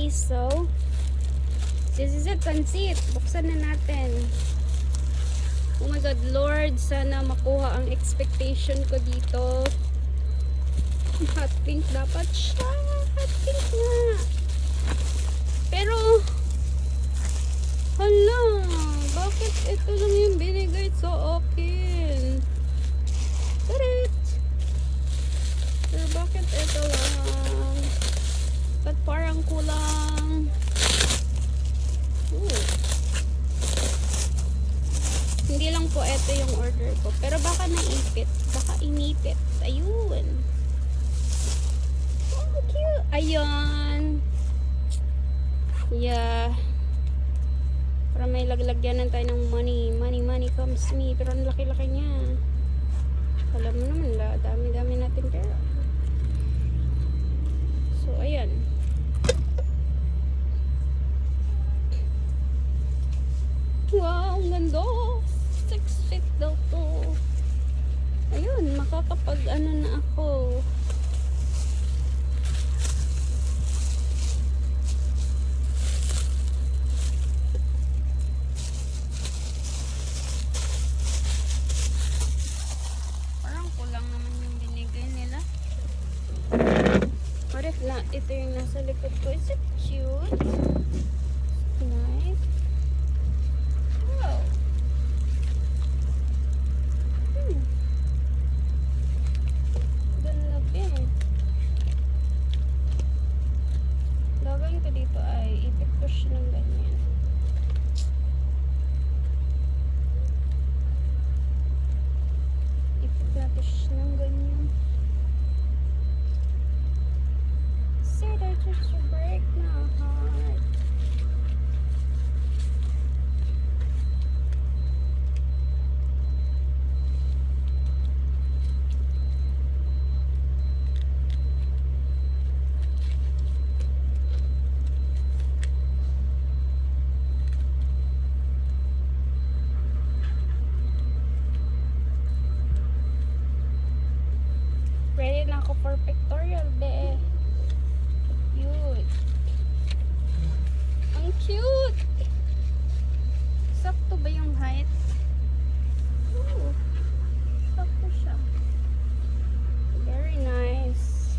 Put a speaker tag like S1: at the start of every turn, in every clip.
S1: Okay, so this is it, pansit. Buksan na natin. Oh my God, Lord, sana makuha ang expectation ko dito. Hot pink dapat siya. Hot pink nga. Pero, hala, bakit ito lang yung binigay sa akin? Correct. Pero bakit ito lang? Ba't parang kulang? Ooh. Hindi lang po ito yung order ko. Pero baka naipit. Baka inipit. Ayun. Oh, cute. Ayun. Yeah. Para may laglagyanan tayo ng money. Money comes to me. Pero ang laki-laki niya. Alam mo naman, dami-dami natin pera. So, ayan. Wow, ang ganda. 6 feet daw to. Ayun, makakapag ano na ako. Parang kulang naman yung binigay nila. What if not? Ito yung nasa likod ko. Is it cute? Nice. Wow. Ganda din. Gagawin ko dito ay ipipush ng ganyan. Ipipush ng ganyan. Said I just break my heart. Ready na ako for pictorial, be. Cute. Ang cute. Sakto ba yung height? Ooh. Sakto siya. Very nice.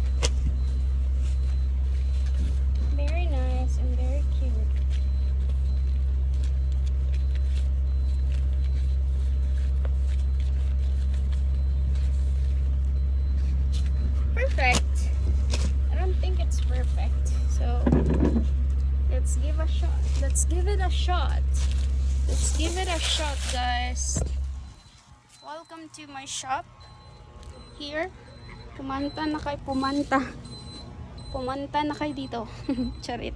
S1: Very nice and very cute. Perfect. I don't think it's perfect. So, let's give a shot. Let's give it a shot. Let's give it a shot, guys. Welcome to my shop. Here. Pumanta na kayo dito. Charit.